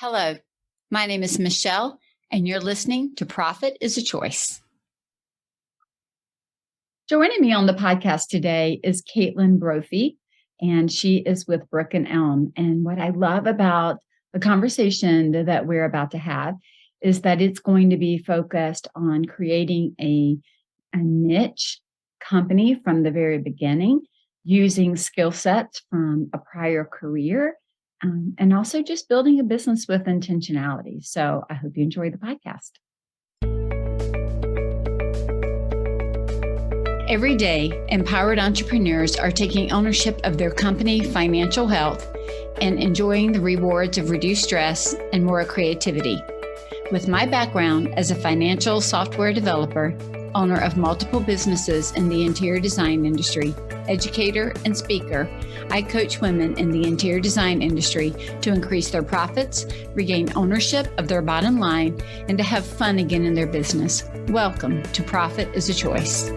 Hello, my name is Michele, and you're listening to Profit is a Choice. Joining me on the podcast today is Kaitlin Brophy, and she is with Brook and Elm. And what I love about the conversation that we're about to have is that it's going to be focused on creating a niche company from the very beginning, using skill sets from a prior career, and also just building a business with intentionality. So I hope you enjoy the podcast. Every day, empowered entrepreneurs are taking ownership of their company financial health and enjoying the rewards of reduced stress and more creativity. With my background as a financial software developer, owner of multiple businesses in the interior design industry, educator, and speaker, I coach women in the interior design industry to increase their profits, regain ownership of their bottom line, and to have fun again in their business. Welcome to Profit is a Choice.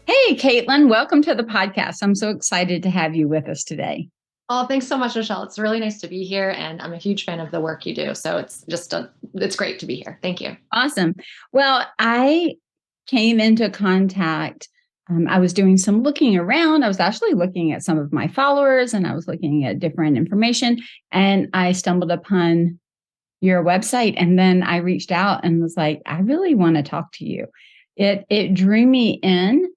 Hey, Kaitlin, welcome to the podcast. I'm so excited to have you with us today. Oh, thanks so much, Michele. It's really nice to be here, and I'm a huge fan of the work you do. So it's great to be here. Thank you. Awesome. Well, I came into contact. I was doing some looking around. I was actually looking at some of my followers, and I was looking at different information, and I stumbled upon your website, and then I reached out and was like, I really want to talk to you. It drew me in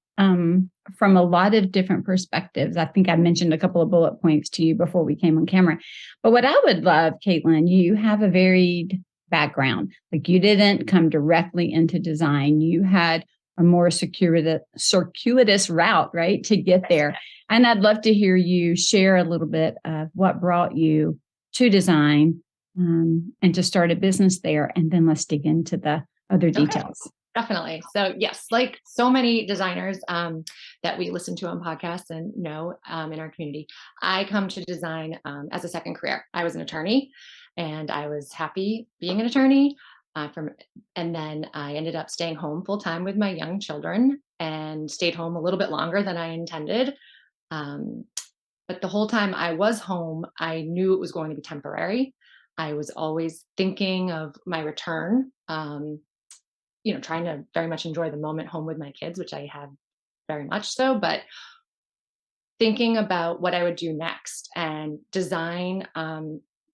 from a lot of different perspectives. I think I mentioned a couple of bullet points to you before we came on camera. But what I would love, Kaitlin, you have a varied background. Like, you didn't come directly into design. You had a more circuitous route, right, to get there. And I'd love to hear you share a little bit of what brought you to design and to start a business there. And then let's dig into the other details. Okay. Definitely. So yes, like so many designers that we listen to on podcasts and know in our community, I come to design as a second career. I was an attorney, and I was happy being an attorney. And then I ended up staying home full time with my young children, and stayed home a little bit longer than I intended. But the whole time I was home, I knew it was going to be temporary. I was always thinking of my return. Trying to very much enjoy the moment home with my kids, which I had very much so, but thinking about what I would do next. And design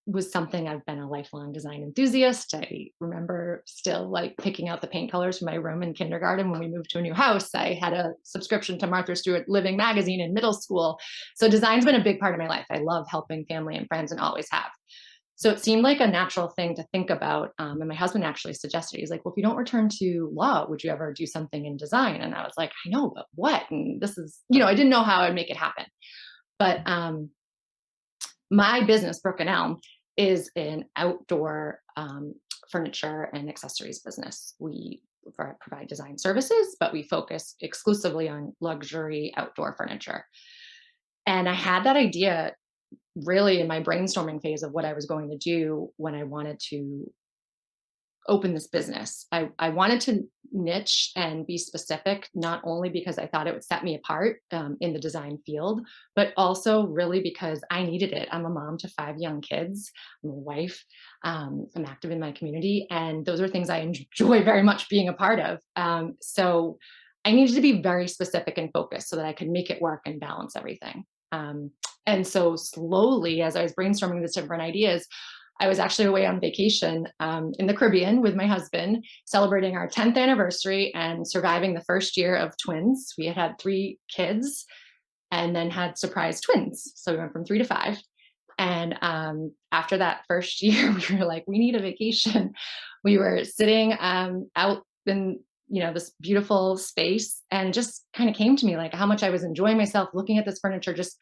was something. I've been a lifelong design enthusiast. I remember still like picking out the paint colors for my room in kindergarten. When we moved to a new house, I had a subscription to Martha Stewart Living magazine in middle school. So design's been a big part of my life. I love helping family and friends, and always have. So it seemed like a natural thing to think about. And my husband actually suggested, he's like, well, if you don't return to law, would you ever do something in design? And I was like, I know, but what? And this is, I didn't know how I'd make it happen. But my business, Brook and Elm, is an outdoor furniture and accessories business. We provide design services, but we focus exclusively on luxury outdoor furniture. And I had that idea really in my brainstorming phase of what I was going to do when I wanted to open this business. I wanted to niche and be specific, not only because I thought it would set me apart in the design field, but also really because I needed it. I'm a mom to 5 young kids. I'm a wife. I'm active in my community. And those are things I enjoy very much being a part of. So I needed to be very specific and focused so that I could make it work and balance everything. And so slowly, as I was brainstorming these different ideas, I was actually away on vacation in the Caribbean with my husband, celebrating our 10th anniversary and surviving the first year of twins. We had 3 kids and then had surprise twins. So we went from 3 to 5. And after that first year, we were like, we need a vacation. We were sitting out in this beautiful space, and just kind of came to me like how much I was enjoying myself looking at this furniture. Just,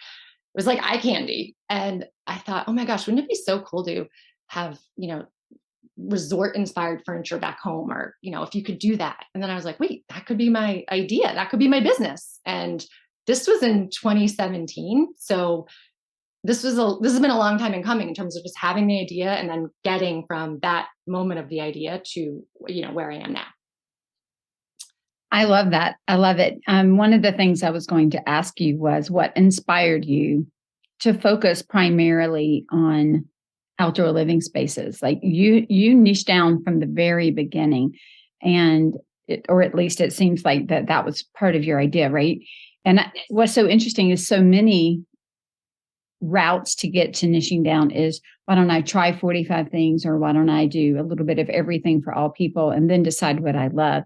it was like eye candy. And I thought, oh my gosh, wouldn't it be so cool to have, resort inspired furniture back home, or, if you could do that. And then I was like, wait, that could be my idea. That could be my business. And this was in 2017. So this has been a long time in coming in terms of just having the idea and then getting from that moment of the idea to, where I am now. I love that. I love it. One of the things I was going to ask you was what inspired you to focus primarily on outdoor living spaces. Like you niche down from the very beginning, and or at least it seems like that was part of your idea, right? And what's so interesting is so many routes to get to niching down is, why don't I try 45 things, or why don't I do a little bit of everything for all people and then decide what I love?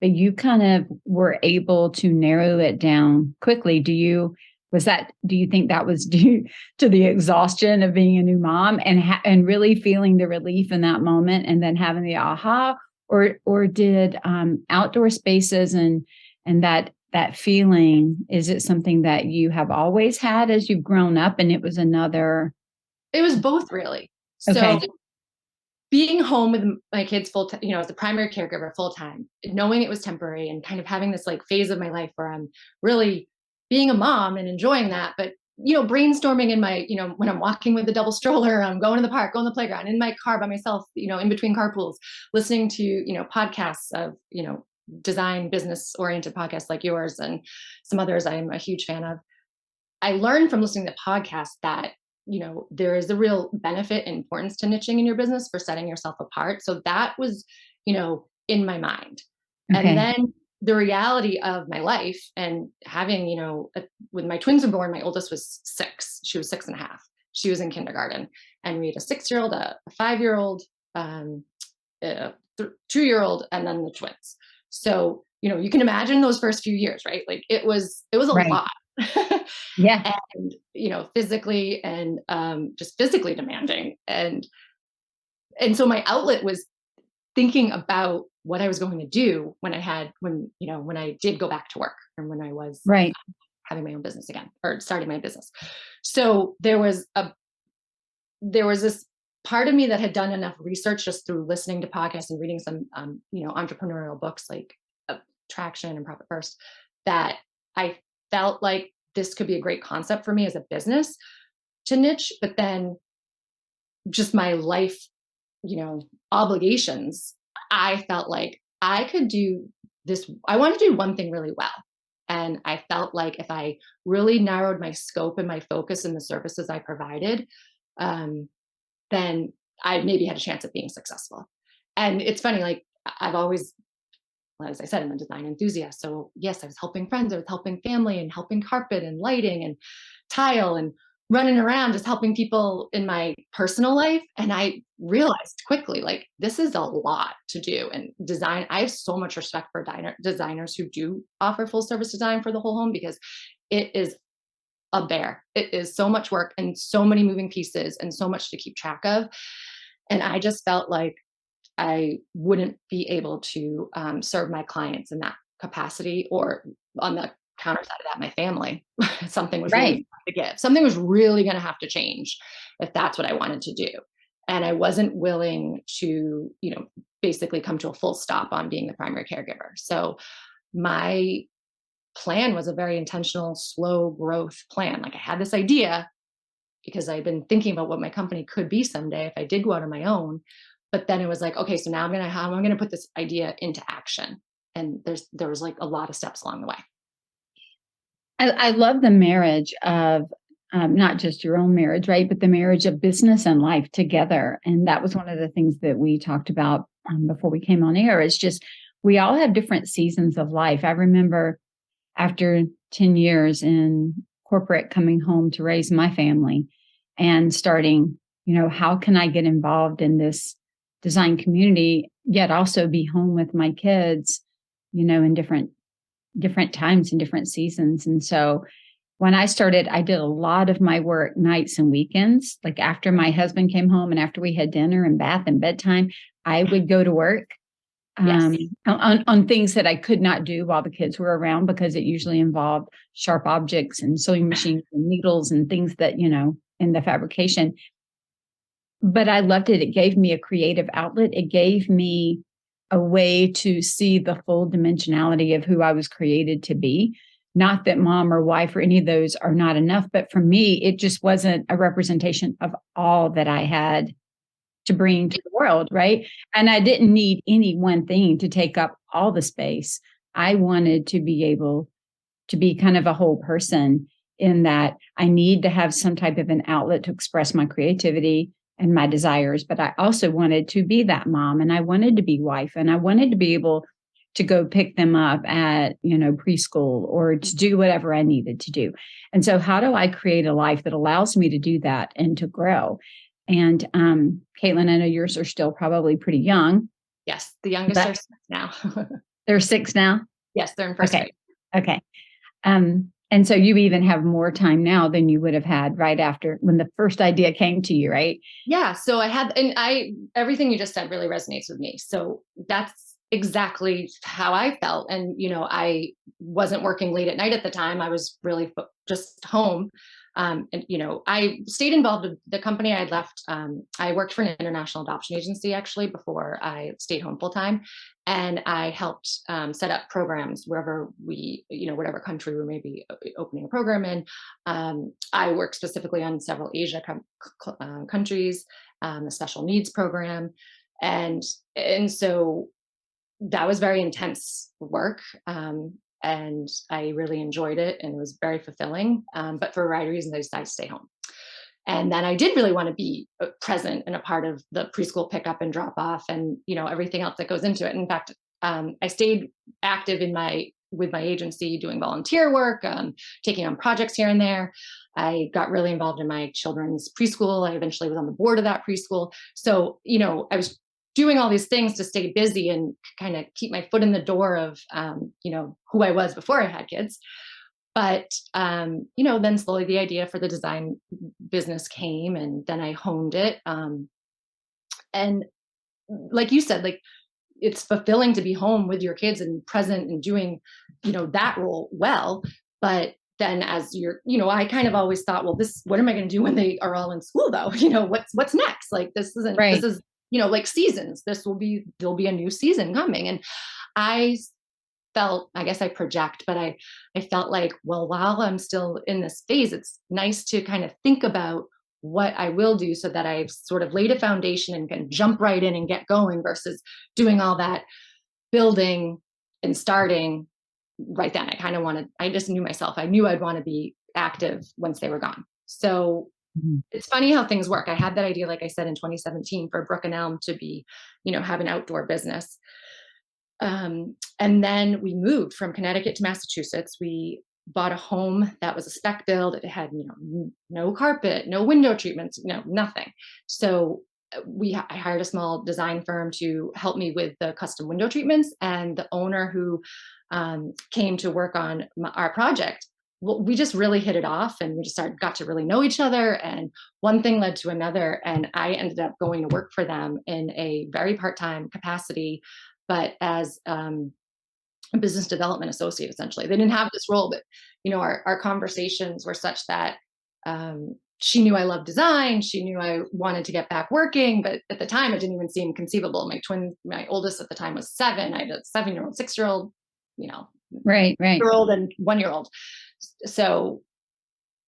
But you kind of were able to narrow it down quickly. Do you think that was due to the exhaustion of being a new mom and really feeling the relief in that moment and then having the aha, or did outdoor spaces and that feeling, is it something that you have always had as you've grown up and it was another? It was both, really. Okay. So being home with my kids full time, as the primary caregiver full time, knowing it was temporary and kind of having this like phase of my life where I'm really being a mom and enjoying that, but brainstorming in my, when I'm walking with the double stroller, I'm going to the park, going to the playground, in my car by myself, in between carpools, listening to, podcasts of, design business oriented podcasts like yours and some others I'm a huge fan of. I learned from listening to podcasts that, there is a real benefit and importance to niching in your business for setting yourself apart. So that was, in my mind. And Okay. then the reality of my life and having, when my twins were born, my oldest was 6. She was 6.5. She was in kindergarten. And we had a 6-year-old, a 5-year-old, a 2-year-old, and then the twins. So, you can imagine those first few years, right? Like it was a Right. lot. Yeah. And physically and just physically demanding, and so my outlet was thinking about what I was going to do when I did go back to work and when I was Right. having my own business again or starting my business. So there was this part of me that had done enough research just through listening to podcasts and reading some entrepreneurial books like Traction and Profit First, that I felt like this could be a great concept for me as a business to niche. But then just my life, obligations, I felt like I could do this. I want to do one thing really well. And I felt like if I really narrowed my scope and my focus in the services I provided, then I maybe had a chance at being successful. And it's funny, like I've always, as I said, I'm a design enthusiast. So yes, I was helping friends, I was helping family and helping carpet and lighting and tile and running around just helping people in my personal life. And I realized quickly, like, this is a lot to do. And design, I have so much respect for designers who do offer full service design for the whole home, because it is a bear. It is so much work and so many moving pieces and so much to keep track of. And I just felt like I wouldn't be able to serve my clients in that capacity, or on the counter side of that, my family. Something was really Right. to give. Something was really going to have to change if that's what I wanted to do. And I wasn't willing to, basically come to a full stop on being the primary caregiver. So my plan was a very intentional, slow growth plan. Like I had this idea because I'd been thinking about what my company could be someday if I did go out on my own. But then it was like, okay, so now how am I gonna put this idea into action? And there was like a lot of steps along the way. I love the marriage of not just your own marriage, right? But the marriage of business and life together. And that was one of the things that we talked about before we came on air. It's just, we all have different seasons of life. I remember after 10 years in corporate, coming home to raise my family and starting, how can I get involved in this design community, yet also be home with my kids, in different times and different seasons. And so when I started, I did a lot of my work nights and weekends. Like after my husband came home and after we had dinner and bath and bedtime, I would go to work Yes. on things that I could not do while the kids were around, because it usually involved sharp objects and sewing machines and needles and things that, in the fabrication. But I loved it. It gave me a creative outlet. It gave me a way to see the full dimensionality of who I was created to be. Not that mom or wife or any of those are not enough, but for me, it just wasn't a representation of all that I had to bring to the world, right? And I didn't need any one thing to take up all the space. I wanted to be able to be kind of a whole person, in that I need to have some type of an outlet to express my creativity and my desires. But I also wanted to be that mom, and I wanted to be wife, and I wanted to be able to go pick them up at, preschool, or to do whatever I needed to do. And so how do I create a life that allows me to do that and to grow? And Kaitlin, I know yours are still probably pretty young. Yes, the youngest are 6 now. They're 6 now? Yes, they're in first grade. Okay. And so you even have more time now than you would have had right after, when the first idea came to you, right? Yeah. So everything you just said really resonates with me. So that's exactly how I felt. And, I wasn't working late at night at the time. I was really just home. And, I stayed involved with the company I had left. I worked for an international adoption agency actually before I stayed home full time. And I helped set up programs wherever whatever country we may be opening a program in. I work specifically on several Asia countries, a special needs program. And so that was very intense work. And I really enjoyed it, and it was very fulfilling. But for a variety of reasons, I decided to stay home. And then I did really want to be present and a part of the preschool pickup and drop off, and everything else that goes into it. In fact, I stayed active with my agency, doing volunteer work, taking on projects here and there. I got really involved in my children's preschool. I eventually was on the board of that preschool. So I was doing all these things to stay busy and kind of keep my foot in the door of who I was before I had kids. But then slowly the idea for the design business came, and then I honed it. And like you said, like, it's fulfilling to be home with your kids and present and doing, that role well. But then as I kind of always thought, well, what am I going to do when they are all in school though? What's next? Like, this is, like seasons. There'll be a new season coming. And I I guess I project, but I felt like, well, while I'm still in this phase, it's nice to kind of think about what I will do so that I've sort of laid a foundation and can jump right in and get going, versus doing all that building and starting right then. I just knew myself. I knew I'd want to be active once they were gone. So it's funny how things work. I had that idea, like I said, in 2017 for Brook and Elm to be, have an outdoor business. And then we moved from Connecticut to Massachusetts. We bought a home that was a spec build. It had, no carpet, no window treatments, nothing. So I hired a small design firm to help me with the custom window treatments. And the owner who came to work on our project, well, we just really hit it off, and we just got to really know each other. And one thing led to another. And I ended up going to work for them in a very part-time capacity, but as a business development associate, essentially. They didn't have this role, but our conversations were such that she knew I loved design. She knew I wanted to get back working, but at the time it didn't even seem conceivable. My oldest at the time was 7. I had a 7-year-old, 6-year-old, right, year-old and 1-year-old. So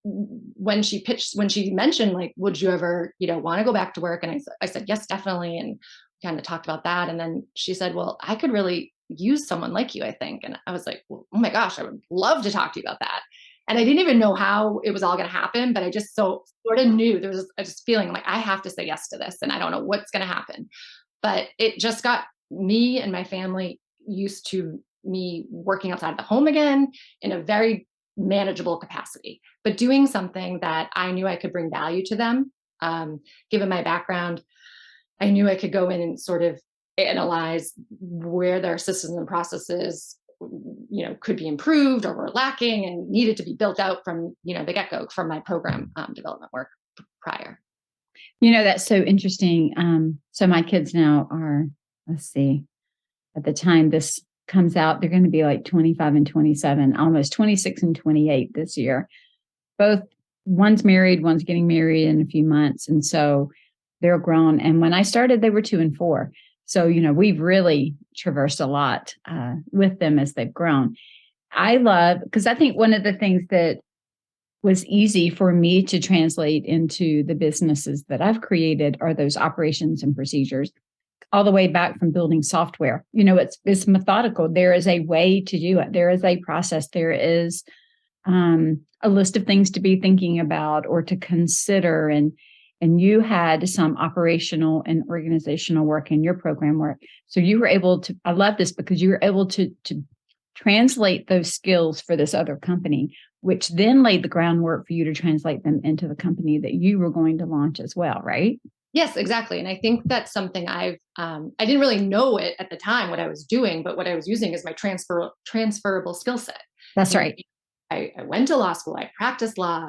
when she mentioned, like, would you ever, want to go back to work? And I said, yes, definitely. And kind of talked about that. And then she said, well, I could really use someone like you, I think. And I was like, well, oh my gosh, I would love to talk to you about that. And I didn't even know how it was all going to happen, but I just sort of knew there was just feeling like I have to say yes to this, and I don't know what's going to happen. But it just got me and my family used to me working outside the home again in a very manageable capacity, but doing something that I knew I could bring value to them. Given my background, I knew I could go in and sort of analyze where their systems and processes, could be improved or were lacking and needed to be built out from, the get-go from my program development work prior. That's so interesting. So my kids now are, let's see, at the time this comes out, they're going to be like 25 and 27, almost 26 and 28 this year. Both, one's married, one's getting married in a few months. And so they're grown. And when I started, they were 2 and 4. So, we've really traversed a lot with them as they've grown. I love, because I think one of the things that was easy for me to translate into the businesses that I've created are those operations and procedures. all the way back from building software. It's methodical. There is a way to do it. There is a process. There is a list of things to be thinking about or to consider. And you had some operational and organizational work in your program work. So you were able to, I love this because you were able to translate those skills for this other company, which then laid the groundwork for you to translate them into the company that you were going to launch as well, right? Yes, exactly. And I think that's something I didn't really know it at the time what I was doing, but what I was using is my transferable skill set. That's You know, right. I went to law school. I practiced law.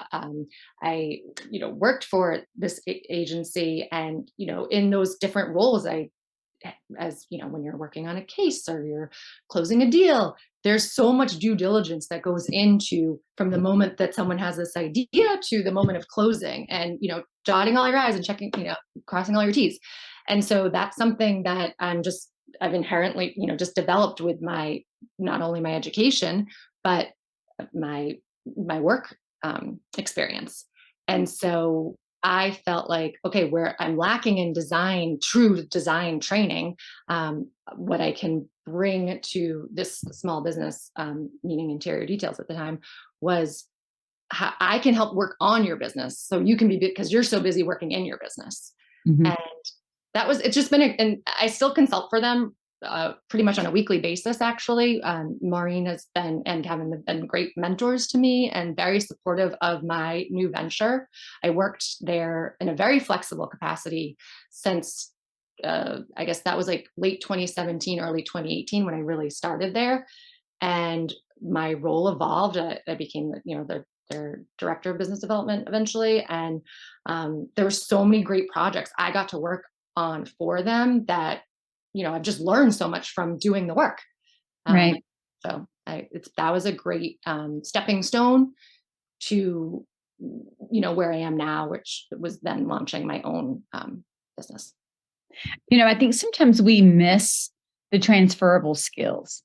I, worked for this agency, and in those different roles, as when you're working on a case or you're closing a deal, there's so much due diligence that goes into from the moment that someone has this idea to the moment of closing, and dotting all your i's and checking, crossing all your t's. And so that's something that I've inherently just developed with my, not only my education, but my work experience. And so I felt like, okay, where I'm lacking in design, true design training, what I can bring to this small business, meaning interior details at the time, was how I can help work on your business. So you can be, because you're so busy working in your business. Mhm. And it's just been, and I still consult for them pretty much on a weekly basis, actually. Maureen has been, and Kevin have been great mentors to me and very supportive of my new venture. I worked there in a very flexible capacity since, I guess that was like late 2017, early 2018 when I really started there. And my role evolved. I became, their director of business development eventually. And there were so many great projects I got to work on for them that I've just learned so much from doing the work. Um, Right. so that was a great stepping stone to where I am now, which was then launching my own business. I think sometimes we miss the transferable skills.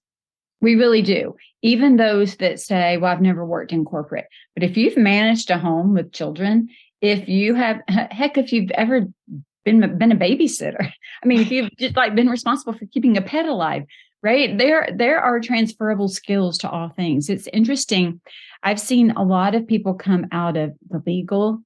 We really do. Even those that say, well, I've never worked in corporate. But if you've managed a home with children, if you have, heck, if you've ever been a babysitter, I mean, if you've just like been responsible for keeping a pet alive, right? There are transferable skills to all things. It's interesting. I've seen a lot of people come out of the legal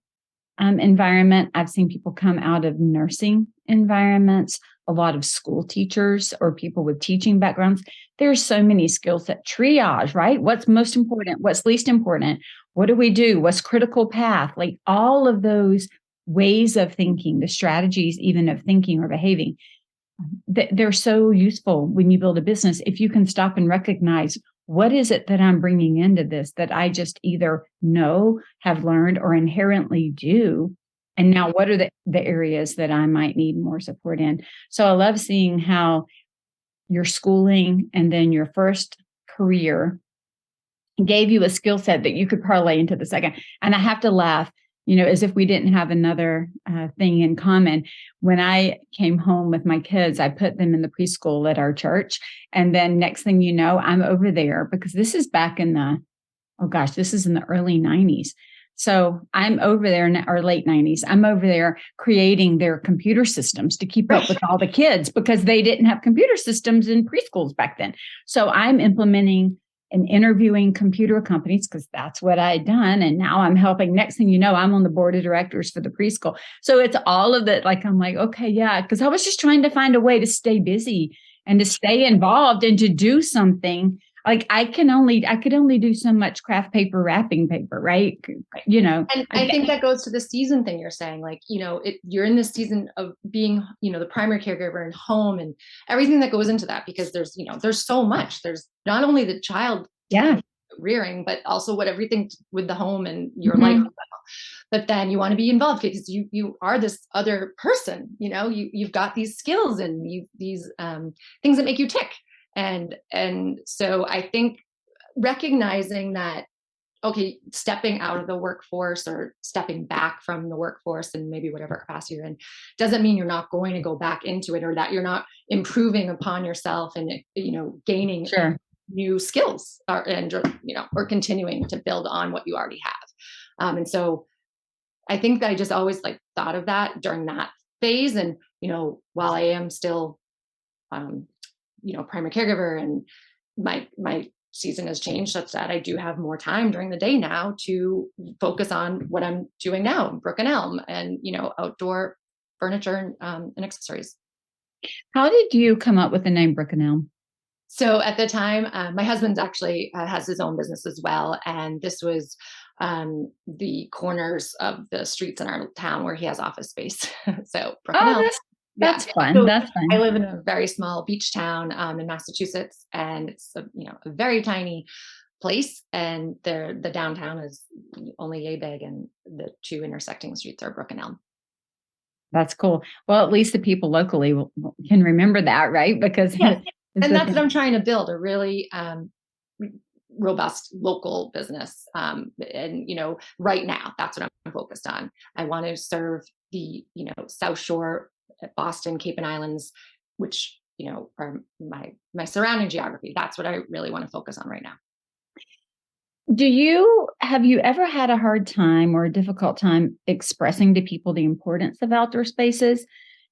environment. I've seen people come out of nursing environments, a lot of school teachers or people with teaching backgrounds. There's so many skills that triage, right? What's most important? What's least important? What do we do? What's critical path? Like all of those ways of thinking, the strategies even of thinking or behaving, they're so useful when you build a business. If you can stop and recognize what is it that I'm bringing into this that I just either know, have learned, or inherently do, and now what are the areas that I might need more support in. So I love seeing how your schooling and then your first career gave you a skill set that you could parlay into the second. And I have to laugh, as if we didn't have another thing in common. When I came home with my kids, I put them in the preschool at our church. And then next thing you know, I'm over there because this is back in this is in the early 90s. So I'm over there in our late 90s. I'm over there creating their computer systems to keep up with all the kids because they didn't have computer systems in preschools back then. So I'm implementing and interviewing computer companies because that's what I had done. And now I'm helping. Next thing you know, I'm on the board of directors for the preschool. So it's all of that. Like, I'm like, okay, yeah, because I was just trying to find a way to stay busy and to stay involved and to do something. Like I could only do so much craft paper, wrapping paper, right? And I think that goes to the season thing you're saying, like, you're in this season of being, the primary caregiver and home and everything that goes into that, because there's so much. There's not only the child yeah. rearing, but also everything with the home and your life. Mhm. But then you want to be involved because you are this other person, you've got these skills and these things that make you tick. And so I think recognizing that, okay, stepping out of the workforce or stepping back from the workforce and maybe whatever capacity you're in doesn't mean you're not going to go back into it, or that you're not improving upon yourself and gaining Sure. new skills, or continuing to build on what you already have. And so I think that I just always thought of that during that phase. And, while I am still, um, primary caregiver, and my season has changed such that I do have more time during the day now to focus on what I'm doing now, Brook and Elm, and, outdoor furniture and accessories. How did you come up with the name Brook and Elm? So at the time, my husband's actually has his own business as well, and this was the corners of the streets in our town where he has office space. So Brook and Oh, Elm, yeah. that's fun. So That's I fun. live in a very small beach town in Massachusetts, and it's a very tiny place, and the downtown is only yay big, and the two intersecting streets are Brook and Elm. That's cool. Well, at least the people locally can remember that, right? Because Yes, it's and the that's what thing. I'm trying to build, a really robust local business. And right now, that's what I'm focused on. I want to serve the South Shore, Boston, Cape and Islands, which are my surrounding geography. That's what I really want to focus on right now. Have you ever had a hard time or a difficult time expressing to people the importance of outdoor spaces?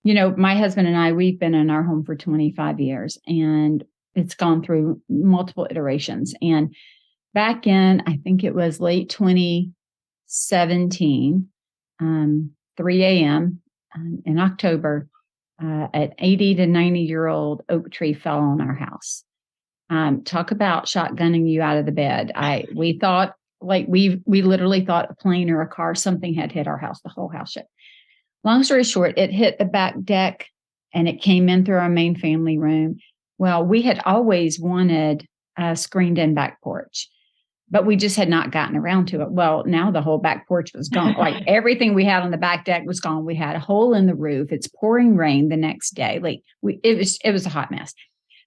My husband and I, we've been in our home for 25 years, and it's gone through multiple iterations. And back in, I think it was late 2017, 3 a.m. In October, an 80 to 90-year-old oak tree fell on our house. Talk about shotgunning you out of the bed. We thought, like, we literally thought a plane or a car, something had hit our house, the whole house shook. Long story short, it hit the back deck and it came in through our main family room. Well, we had always wanted a screened in back porch, but we just had not gotten around to it. Well, now the whole back porch was gone. Like, everything we had on the back deck was gone. We had a hole in the roof. It's pouring rain the next day. Like, it was a hot mess.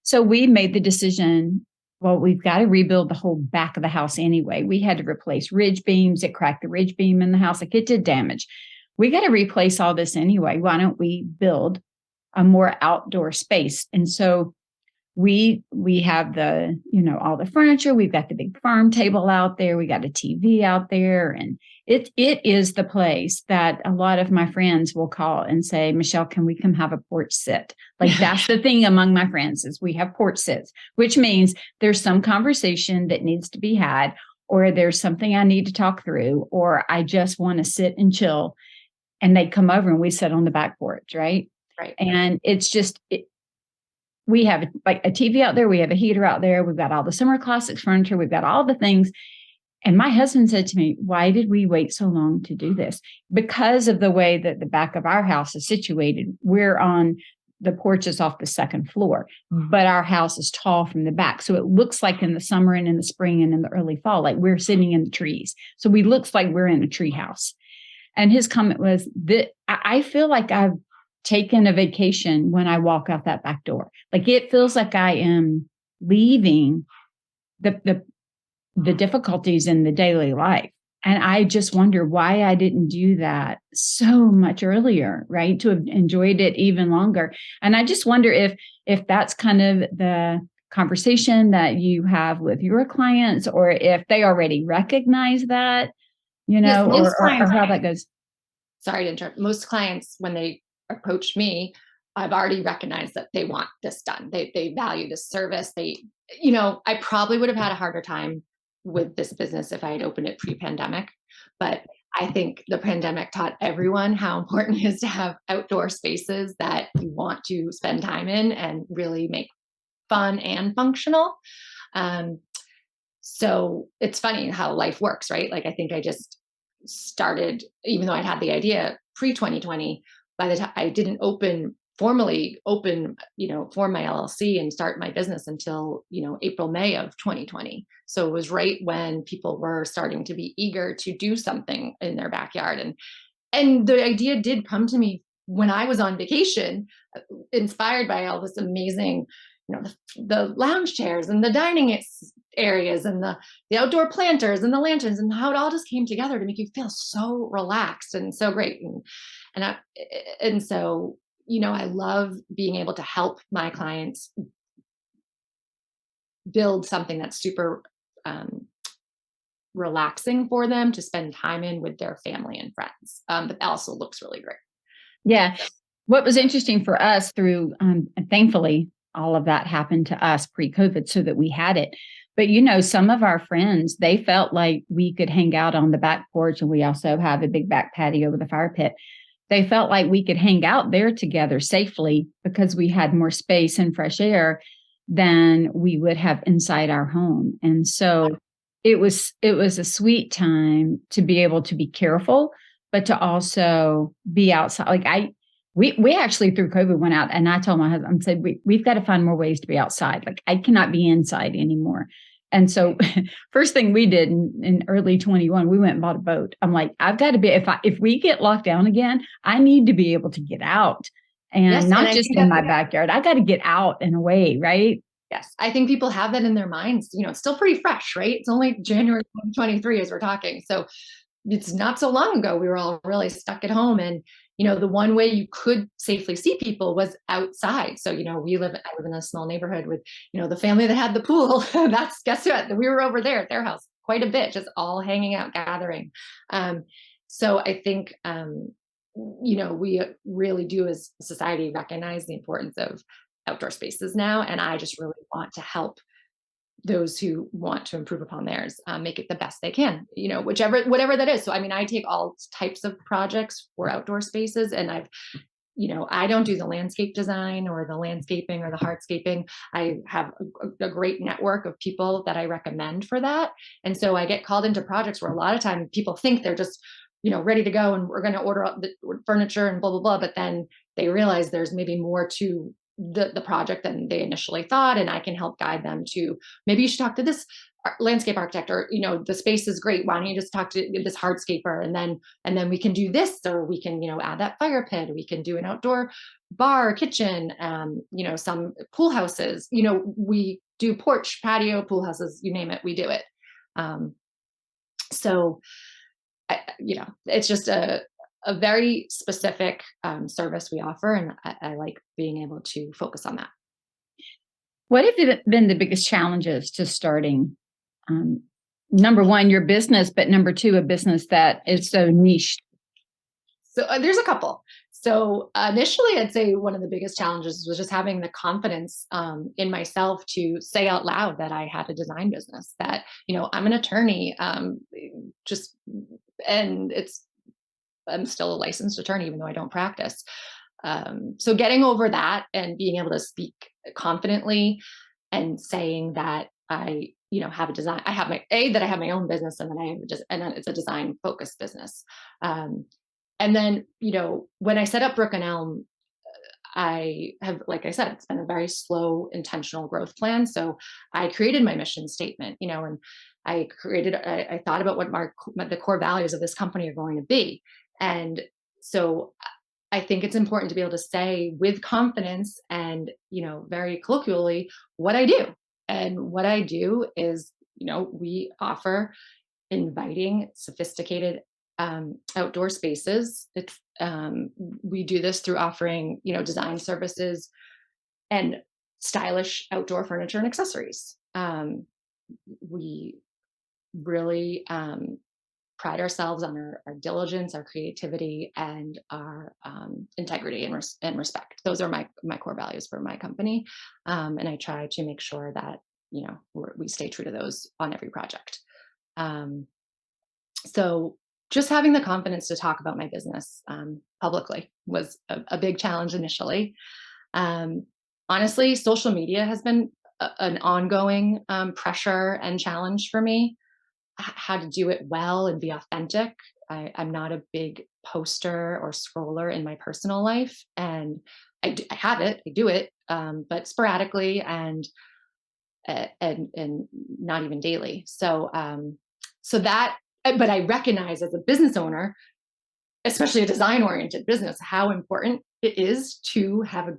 So we made the decision, well, we've got to rebuild the whole back of the house anyway. We had to replace ridge beams. It cracked the ridge beam in the house. Like, it did damage. We got to replace all this anyway. Why don't we build a more outdoor space? And so we have all the furniture. We've got the big farm table out there. We got a TV out there, and it is the place that a lot of my friends will call and say, Michele, can we come have a porch sit? Like, that's the thing among my friends, is we have porch sits, which means there's some conversation that needs to be had, or there's something I need to talk through, or I just want to sit and chill. And they come over and we sit on the back porch, right? Right. And it's just, we have like a TV out there. We have a heater out there. We've got all the summer classics furniture. We've got all the things. And my husband said to me, why did we wait so long to do this? Because of the way that the back of our house is situated, the porch is off the second floor, but our house is tall from the back. So it looks like in the summer and in the spring and in the early fall, like we're sitting in the trees. So we looks like we're in a tree house. And his comment was that I feel like I've taken a vacation when I walk out that back door. Like, it feels like I am leaving the difficulties in the daily life. And I just wonder why I didn't do that so much earlier, right? To have enjoyed it even longer. And I just wonder if that's kind of the conversation that you have with your clients, or if they already recognize that, Yes, most or clients. how that goes. Sorry to interrupt. Most clients, when they approach me, I've already recognized that they want this done. They value this service. I probably would have had a harder time with this business if I had opened it pre-pandemic, but I think the pandemic taught everyone how important it is to have outdoor spaces that you want to spend time in and really make fun and functional. So it's funny how life works, right? Like, I think I just started, even though I had the idea pre 2020, by the time I didn't formally open, form my LLC and start my business until, April, May of 2020. So it was right when people were starting to be eager to do something in their backyard. And the idea did come to me when I was on vacation, inspired by all this amazing, the lounge chairs and the dining areas and the outdoor planters and the lanterns, and how it all just came together to make you feel so relaxed and so great. And so, I love being able to help my clients build something that's super relaxing for them to spend time in with their family and friends. But also looks really great. Yeah. What was interesting for us through, and thankfully, all of that happened to us pre-COVID so that we had it. But some of our friends, they felt like we could hang out on the back porch, and we also have a big back patio with a fire pit. They felt like we could hang out there together safely because we had more space and fresh air than we would have inside our home. And so it was a sweet time to be able to be careful, but to also be outside. Like we actually through COVID went out, and I told my husband, I said, we've got to find more ways to be outside. Like I cannot be inside anymore. And so first thing we did in early 21, we went and bought a boat. I'm like, I've got to be, if we get locked down again, I need to be able to get out, and Yes, and not I just think in that's my backyard. I got to get out and away. Right. yes, I think people have that in their minds. It's still pretty fresh, right? It's only January 2023 as we're talking. So it's not so long ago we were all really stuck at home, and the one way you could safely see people was outside. So I live in a small neighborhood with the family that had the pool. That's guess what, we were over there at their house quite a bit, just all hanging out, gathering. So I think we really do as a society recognize the importance of outdoor spaces now, and I just really want to help those who want to improve upon theirs, make it the best they can, whatever that is. So, I mean, I take all types of projects for outdoor spaces, and I don't do the landscape design or the landscaping or the hardscaping. I have a great network of people that I recommend for that. And so I get called into projects where a lot of time people think they're just, ready to go and we're going to order up the furniture and blah, blah, blah. But then they realize there's maybe more to the project than they initially thought. And I can help guide them to, maybe you should talk to this landscape architect, or the space is great, why don't you just talk to this hardscaper, and then we can do this, or we can add that fire pit, or we can do an outdoor bar, kitchen, some pool houses, we do porch, patio, pool houses, you name it, we do it. So it's just a very specific service we offer, and I like being able to focus on that. What have been the biggest challenges to starting, number one, your business, but number two, a business that is so niche? So there's a couple. So initially, I'd say one of the biggest challenges was just having the confidence in myself to say out loud that I had a design business, that, I'm an attorney, and I'm still a licensed attorney, even though I don't practice. So getting over that and being able to speak confidently and saying that I, have a design, that I have my own business, and then and then it's a design focused business. And then, when I set up Brook and Elm, I have, like I said, it's been a very slow, intentional growth plan. So I created my mission statement, and I thought about what the core values of this company are going to be. And so I think it's important to be able to say with confidence and, very colloquially, what I do. And what I do is, we offer inviting, sophisticated outdoor spaces. We do this through offering, design services and stylish outdoor furniture and accessories. We really pride ourselves on our diligence, our creativity, and our integrity and respect. Those are my core values for my company, and I try to make sure that we stay true to those on every project. So just having the confidence to talk about my business publicly was a big challenge initially. Honestly, social media has been an ongoing pressure and challenge for me. How to do it well and be authentic. I'm not a big poster or scroller in my personal life, and I have it, I do it, but sporadically and not even daily. So but I recognize as a business owner, especially a design oriented business, how important it is to have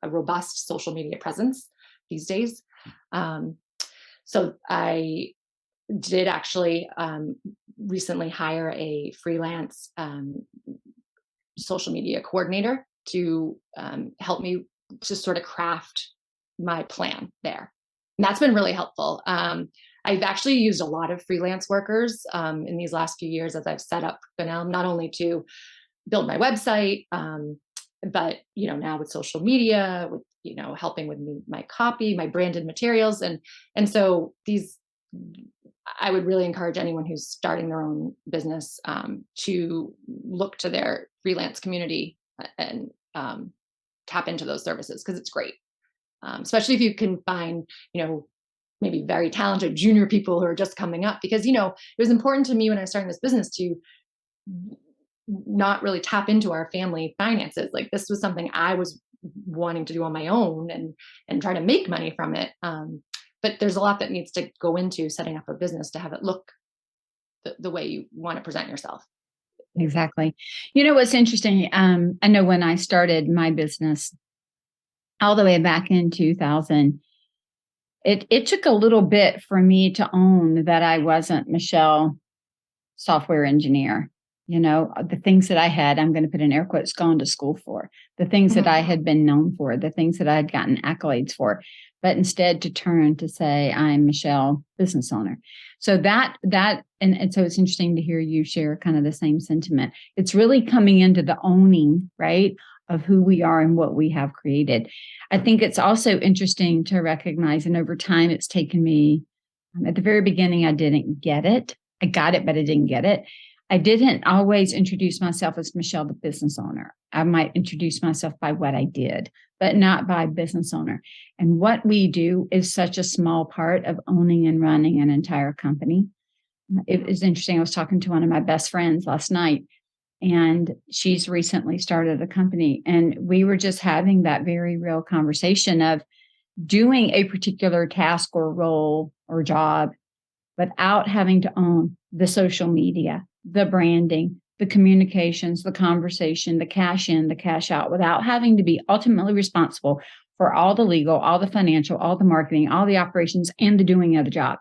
a robust social media presence these days. So I did actually recently hire a freelance social media coordinator to help me to sort of craft my plan there. And that's been really helpful. I've actually used a lot of freelance workers in these last few years as I've set up Brook and Elm, not only to build my website, but, now with social media, with, helping with me, my copy, my branded materials. And so I would really encourage anyone who's starting their own business, to look to their freelance community and tap into those services, because it's great. Especially if you can find, maybe very talented junior people who are just coming up, because, it was important to me when I was starting this business to not really tap into our family finances. Like, this was something I was wanting to do on my own and try to make money from it. But there's a lot that needs to go into setting up a business to have it look the way you want to present yourself. Exactly. What's interesting, I know when I started my business all the way back in 2000, it took a little bit for me to own that I wasn't Michele, software engineer. The things that I had, I'm going to put in air quotes, gone to school for, the things that I had been known for, the things that I had gotten accolades for, but instead to turn to say, I'm Michele, business owner. So and so it's interesting to hear you share kind of the same sentiment. It's really coming into the owning, right, of who we are and what we have created. I think it's also interesting to recognize, and over time, it's taken me, at the very beginning, I didn't get it. I got it, but I didn't get it. I didn't always introduce myself as Michele, the business owner. I might introduce myself by what I did, but not by business owner. And what we do is such a small part of owning and running an entire company. It is interesting. I was talking to one of my best friends last night, and she's recently started a company. And we were just having that very real conversation of doing a particular task or role or job without having to own the social media, the branding, the communications, the conversation, the cash in, the cash out, without having to be ultimately responsible for all the legal, all the financial, all the marketing, all the operations, and the doing of the job.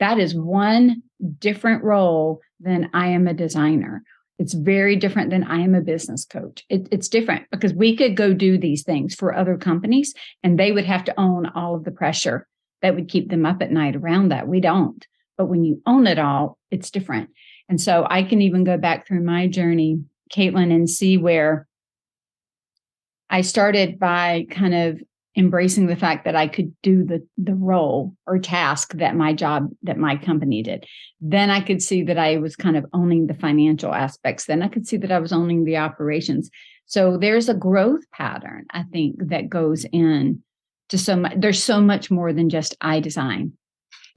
That is one different role than I am a designer. It's very different than I am a business coach. It's different because we could go do these things for other companies and they would have to own all of the pressure that would keep them up at night around that. We don't. But when you own it all, it's different. And so I can even go back through my journey, Kaitlin, and see where I started by kind of embracing the fact that I could do the role or task that my company did. Then I could see that I was kind of owning the financial aspects. Then I could see that I was owning the operations. So there's a growth pattern, I think, that goes in to so much. There's so much more than just I design.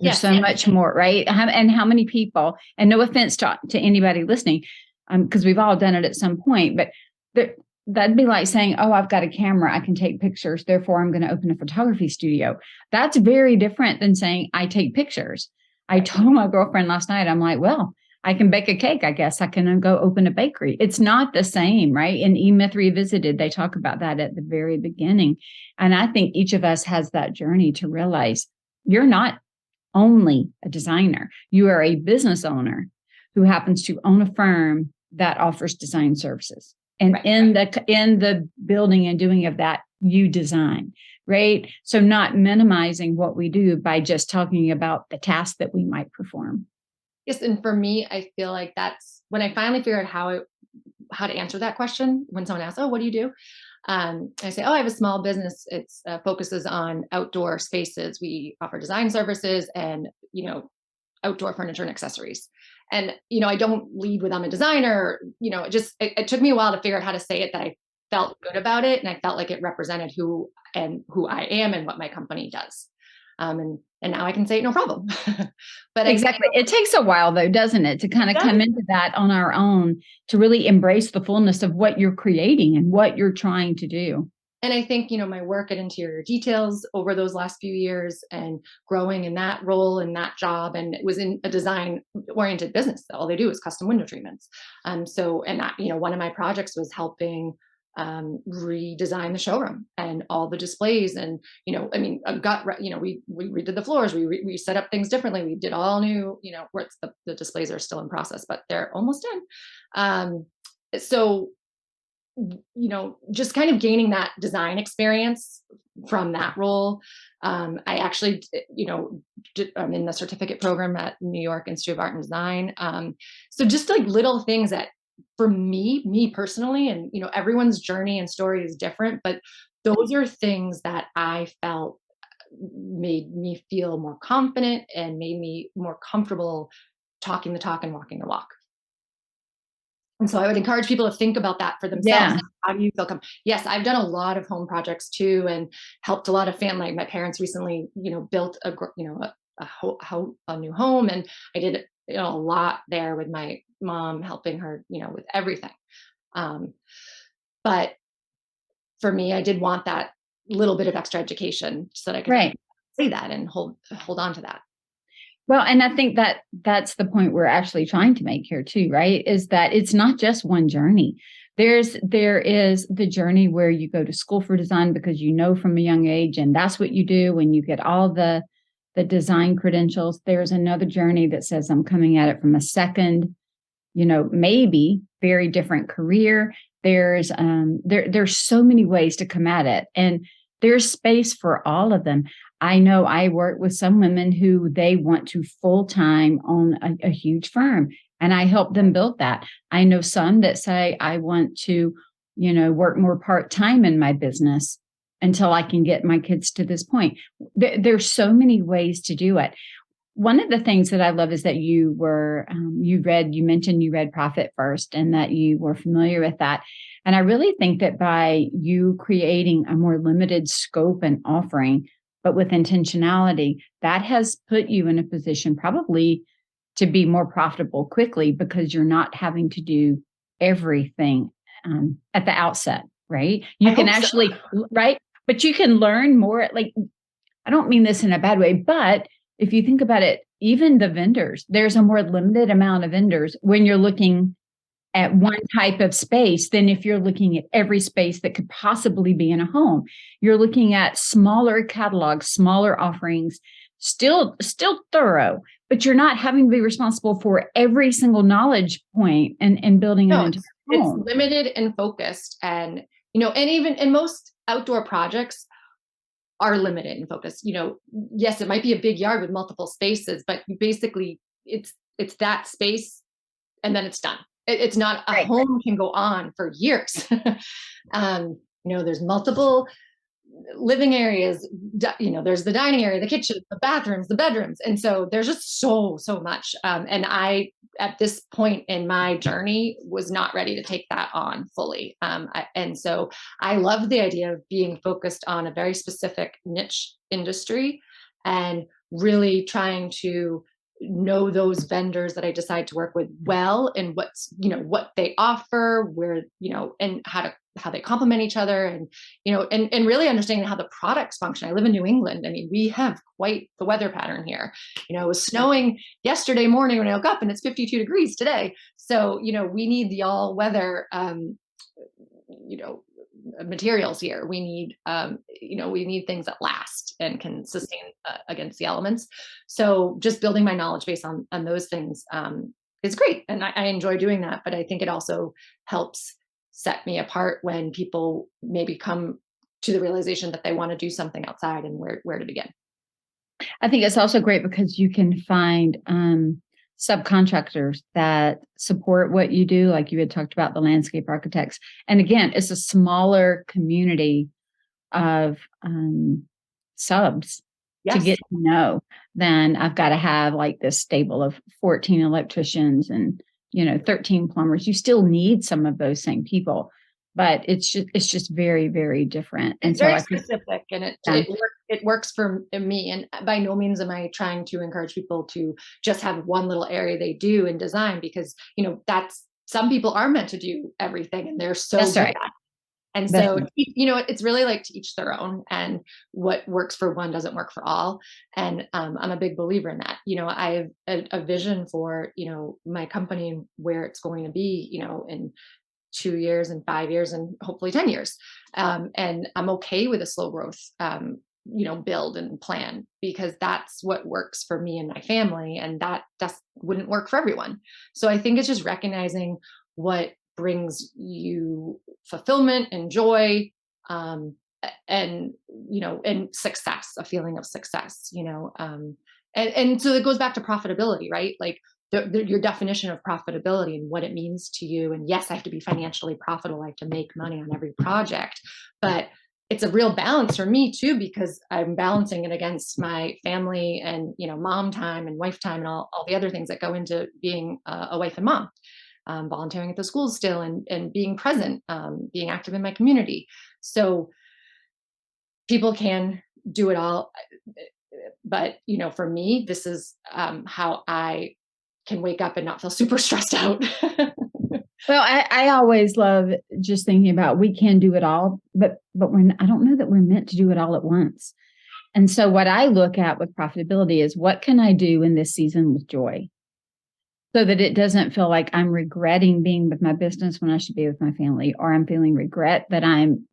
There's so much more, right? And how many people, and no offense to anybody listening, because we've all done it at some point, but that'd be like saying, oh, I've got a camera, I can take pictures, therefore I'm going to open a photography studio. That's very different than saying I take pictures. I told my girlfriend last night, I'm like, well, I can bake a cake, I guess. I can go open a bakery. It's not the same, right? In E-Myth Revisited, they talk about that at the very beginning. And I think each of us has that journey to realize you're not only a designer. You are a business owner who happens to own a firm that offers design services. And in the building and doing of that, you design, right? So not minimizing what we do by just talking about the task that we might perform. Yes, and for me, I feel like that's when I finally figured out how to answer that question. When someone asks, "Oh, what do you do?" I say, "Oh, I have a small business. It focuses on outdoor spaces. We offer design services and outdoor furniture and accessories." And I don't lead with I'm a designer. It took me a while to figure out how to say it that I felt good about it, and I felt like it represented who I am and what my company does. And now I can say it no problem. But exactly. It takes a while though, doesn't it, to kind of come into that on our own, to really embrace the fullness of what you're creating and what you're trying to do. And I think, my work at Interior Details over those last few years and growing in that role and that job, and it was in a design oriented business. All they do is custom window treatments. One of my projects was helping redesign the showroom and all the displays. And, we redid the floors, we set up things differently. We did all new, where the displays are still in process, but they're almost done. So just kind of gaining that design experience from that role. I actually, I'm in the certificate program at New York Institute of Art and Design. So just like little things that for me personally, and, everyone's journey and story is different, but those are things that I felt made me feel more confident and made me more comfortable talking the talk and walking the walk. And so I would encourage people to think about that for themselves. Yeah. How do you feel Yes, I've done a lot of home projects too, and helped a lot of family. My parents recently, built a new home, and I did, a lot there with my mom, helping her, with everything. Um, but for me, I did want that little bit of extra education so that I could Right. say that and hold on to that. Well, and I think that that's the point we're actually trying to make here too, right? Is that it's not just one journey. There is the journey where you go to school for design because you know from a young age, and that's what you do when you get all the design credentials. There's another journey that says I'm coming at it from a second, maybe very different career. There's so many ways to come at it, and there's space for all of them. I know I work with some women who they want to full time own a huge firm, and I help them build that. I know some that say I want to, work more part time in my business until I can get my kids to this point. There's so many ways to do it. One of the things that I love is that you mentioned you read Profit First and that you were familiar with that. And I really think that by you creating a more limited scope and offering, but with intentionality, that has put you in a position probably to be more profitable quickly because you're not having to do everything at the outset, right? I You can hope so. actually, right? But you can learn more. Like, I don't mean this in a bad way, but if you think about it, even the vendors, there's a more limited amount of vendors when you're looking at one type of space than if you're looking at every space that could possibly be in a home. You're looking at smaller catalogs, smaller offerings, still thorough, but you're not having to be responsible for every single knowledge point and building No, an entire it's home. limited and focused, and and even in most outdoor projects are limited and focused. Yes, it might be a big yard with multiple spaces, but basically it's that space and then it's done. It's not a Right. home can go on for years. There's multiple living areas, there's the dining area, the kitchen, the bathrooms, the bedrooms. And so there's just so much. And I, at this point in my journey, was not ready to take that on fully. And so I love the idea of being focused on a very specific niche industry and really trying to know those vendors that I decide to work with well, and what they offer, where, and how they complement each other, and and really understanding how the products function. I live in New England. I mean, we have quite the weather pattern here. It was snowing yesterday morning when I woke up, and it's 52 degrees today. So we need the all weather you know materials here. We need we need things that last and can sustain against the elements. So just building my knowledge base on those things is great, and I enjoy doing that. But I think it also helps set me apart when people maybe come to the realization that they want to do something outside, and where to begin. I think it's also great because you can find subcontractors that support what you do, like you had talked about the landscape architects. And again, it's a smaller community of subs to Yes. get to know than I've got to have like this stable of 14 electricians and 13 plumbers. You still need some of those same people, but it's just very, very different. And It's so very I think specific, and it yeah, it works for me. And by no means am I trying to encourage people to just have one little area they do in design, because that's some people are meant to do everything, and they're so that's good right. at it. And That's so right. it's really like to each their own, and what works for one doesn't work for all. And I'm a big believer in that. I have a vision for my company and where it's going to be, in 2 years and 5 years and hopefully 10 years. And I'm okay with a slow growth, build and plan, because that's what works for me and my family. And that just wouldn't work for everyone. So I think it's just recognizing what brings you fulfillment and joy, and, and success, a feeling of success, and so it goes back to profitability, right? Like, your definition of profitability and what it means to you. And yes, I have to be financially profitable. I have to make money on every project, but it's a real balance for me too, because I'm balancing it against my family and, mom time and wife time and all the other things that go into being a wife and mom. Volunteering at the schools still, and being present, being active in my community. So people can do it all. But, for me, this is how I can wake up and not feel super stressed out. Well, I always love just thinking about we can do it all, but I don't know that we're meant to do it all at once. And so what I look at with profitability is what can I do in this season with joy so that it doesn't feel like I'm regretting being with my business when I should be with my family, or I'm feeling regret that I'm,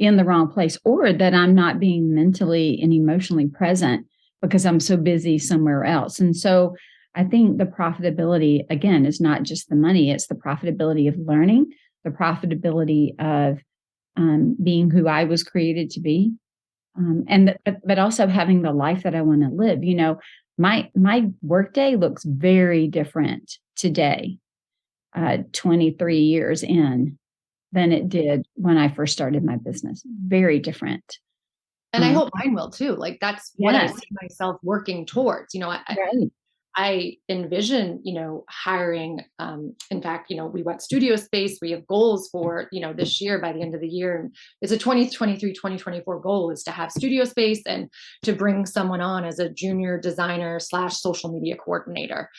in the wrong place, or that I'm not being mentally and emotionally present because I'm so busy somewhere else. And so I think the profitability, again, is not just the money, it's the profitability of learning, the profitability of being who I was created to be, but also having the life that I want to live. My workday looks very different today, 23 years in, than it did when I first started my business. Very different. And I hope mine will too. Like that's what I Yes, see myself working towards. right. I envision, hiring, in fact, we want studio space. We have goals for, this year by the end of the year. And it's a 2024 goal is to have studio space and to bring someone on as a junior designer / social media coordinator.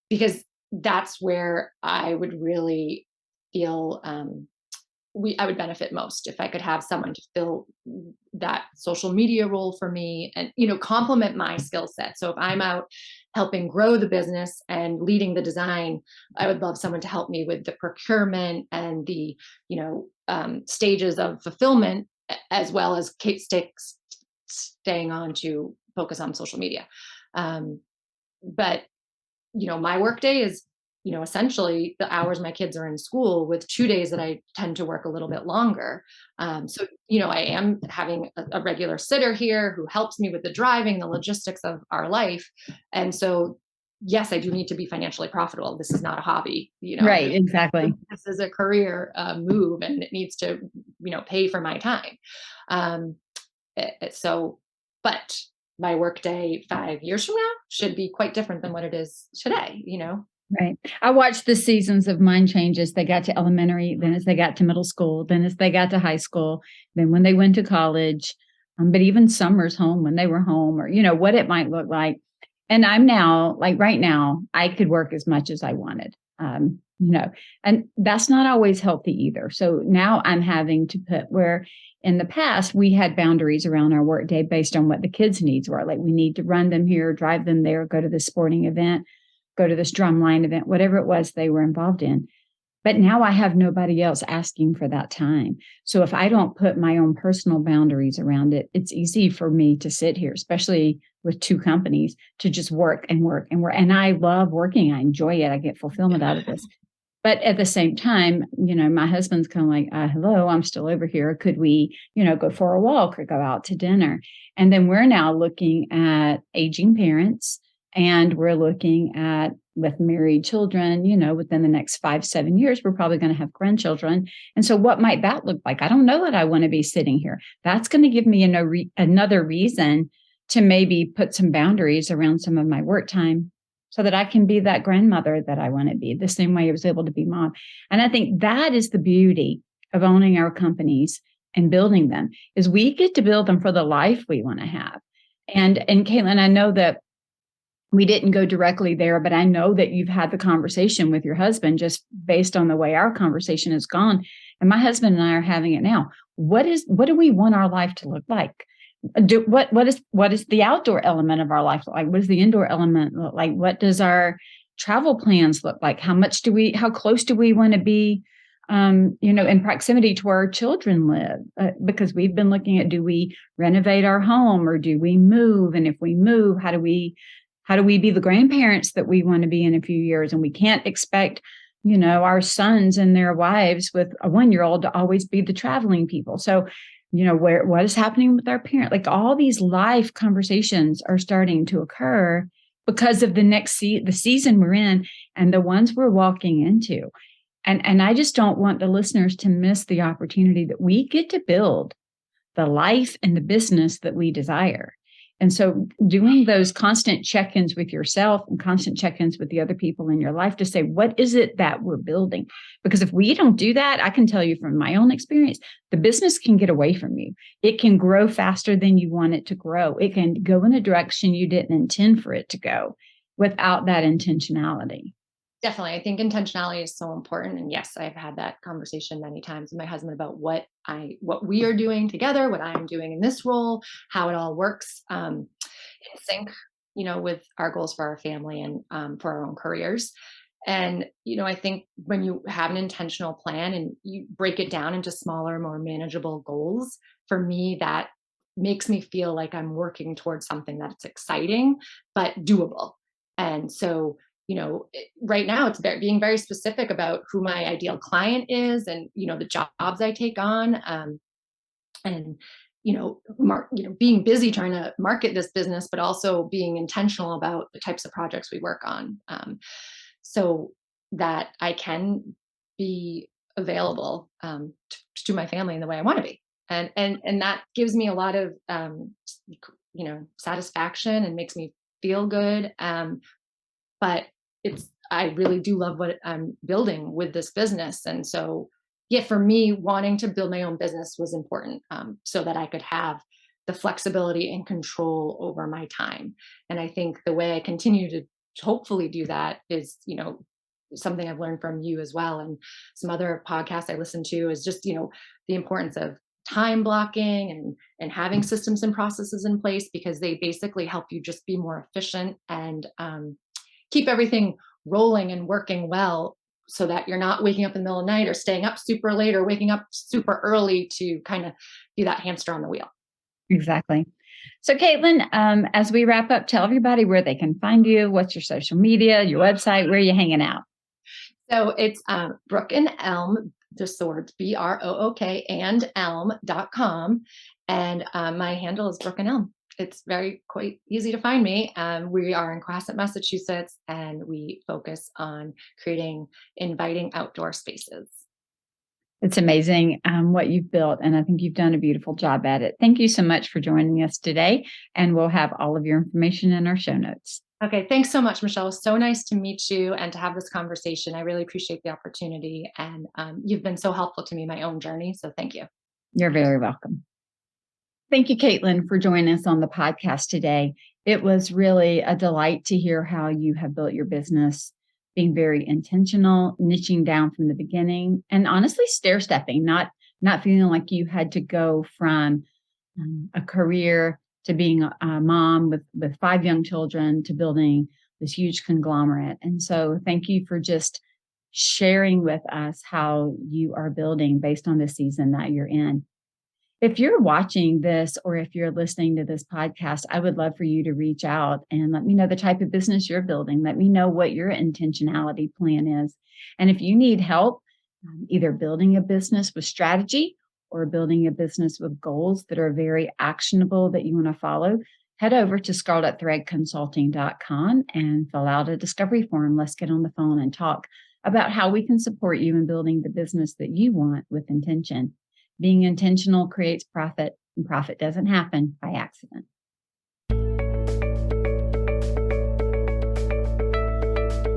Because that's where I would really feel, I would benefit most if I could have someone to fill that social media role for me and, complement my skill set. So if I'm out helping grow the business and leading the design, I would love someone to help me with the procurement and the, stages of fulfillment, as well as staying on to focus on social media. But my workday is, essentially the hours my kids are in school, with 2 days that I tend to work a little bit longer. So, I am having a regular sitter here who helps me with the driving, the logistics of our life. And so, yes, I do need to be financially profitable. This is not a hobby, Right, exactly. this is a career move, and it needs to, pay for my time. So, but my workday 5 years from now should be quite different than what it is today. Right. I watched the seasons of mind change as they got to elementary, then as they got to middle school, then as they got to high school, then when they went to college, but even summers home when they were home, or, what it might look like. And I'm now, like right now, I could work as much as I wanted, and that's not always healthy either. So now I'm having to put where in the past we had boundaries around our workday based on what the kids' needs were. Like we need to run them here, drive them there, go to the sporting event, go to this drumline event, whatever it was they were involved in. But now I have nobody else asking for that time. So if I don't put my own personal boundaries around it, it's easy for me to sit here, especially with two companies, to just work and work and work. And I love working. I enjoy it. I get fulfillment out of this. But at the same time, my husband's kind of like, hello, I'm still over here. Could we, go for a walk or go out to dinner? And then we're now looking at aging parents. And we're looking at, with married children, within the next 5-7 years, we're probably going to have grandchildren. And so what might that look like? I don't know that I want to be sitting here. That's going to give me another reason to maybe put some boundaries around some of my work time so that I can be that grandmother that I want to be, the same way I was able to be mom. And I think that is the beauty of owning our companies and building them, is we get to build them for the life we want to have. And Kaitlin, I know that we didn't go directly there, but I know that you've had the conversation with your husband just based on the way our conversation has gone. And my husband and I are having it now. What do we want our life to look like? What is the outdoor element of our life look like? What does the indoor element look like? What does our travel plans look like? How close do we want to be, in proximity to where our children live? Because we've been looking at, do we renovate our home or do we move? And if we move, how do we be the grandparents that we want to be in a few years? And we can't expect, our sons and their wives with a 1-year-old to always be the traveling people. So, what is happening with our parent? Like all these life conversations are starting to occur. because of the season we're in and the ones we're walking into. And I just don't want the listeners to miss the opportunity that we get to build the life and the business that we desire. And so doing those constant check-ins with yourself and constant check-ins with the other people in your life to say, what is it that we're building? Because if we don't do that, I can tell you from my own experience, the business can get away from you. It can grow faster than you want it to grow. It can go in a direction you didn't intend for it to go without that intentionality. Definitely. I think intentionality is so important. And yes, I've had that conversation many times with my husband about what we are doing together, what I'm doing in this role, how it all works in sync, with our goals for our family and for our own careers. And, I think when you have an intentional plan and you break it down into smaller, more manageable goals, for me, that makes me feel like I'm working towards something that's exciting, but doable. And so, right now it's being very specific about who my ideal client is and, the jobs I take on. And, being busy trying to market this business, but also being intentional about the types of projects we work on. So that I can be available to my family in the way I want to be. And that gives me a lot of, satisfaction and makes me feel good. But I really do love what I'm building with this business. And so, yeah, for me, wanting to build my own business was important so that I could have the flexibility and control over my time. And I think the way I continue to hopefully do that is, something I've learned from you as well. And some other podcasts I listen to is just, the importance of time blocking and having systems and processes in place, because they basically help you just be more efficient and keep everything rolling and working well, so that you're not waking up in the middle of the night or staying up super late or waking up super early to kind of be that hamster on the wheel. Exactly. So Kaitlin, as we wrap up, tell everybody where they can find you. What's your social media, your website, where are you hanging out? So it's Brook and Elm, just the words Brook and Elm.com. And my handle is Brook and Elm. It's quite easy to find me. We are in Cohasset, Massachusetts, and we focus on creating inviting outdoor spaces. It's amazing what you've built, and I think you've done a beautiful job at it. Thank you so much for joining us today, and we'll have all of your information in our show notes. Okay, thanks so much, Michele. It was so nice to meet you and to have this conversation. I really appreciate the opportunity, and you've been so helpful to me in my own journey, so thank you. You're very welcome. Thank you, Kaitlin, for joining us on the podcast today. It was really a delight to hear how you have built your business, being very intentional, niching down from the beginning, and honestly stair-stepping, not feeling like you had to go from a career to being a mom with 5 young children to building this huge conglomerate. And so thank you for just sharing with us how you are building based on the season that you're in. If you're watching this or if you're listening to this podcast, I would love for you to reach out and let me know the type of business you're building. Let me know what your intentionality plan is. And if you need help, either building a business with strategy or building a business with goals that are very actionable that you want to follow, head over to scarletthreadconsulting.com and fill out a discovery form. Let's get on the phone and talk about how we can support you in building the business that you want with intention. Being intentional creates profit, and profit doesn't happen by accident.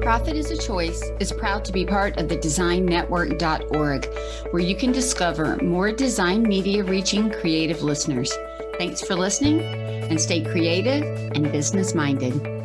Profit is a Choice is proud to be part of the designnetwork.org, where you can discover more design media reaching creative listeners. Thanks for listening, and stay creative and business minded.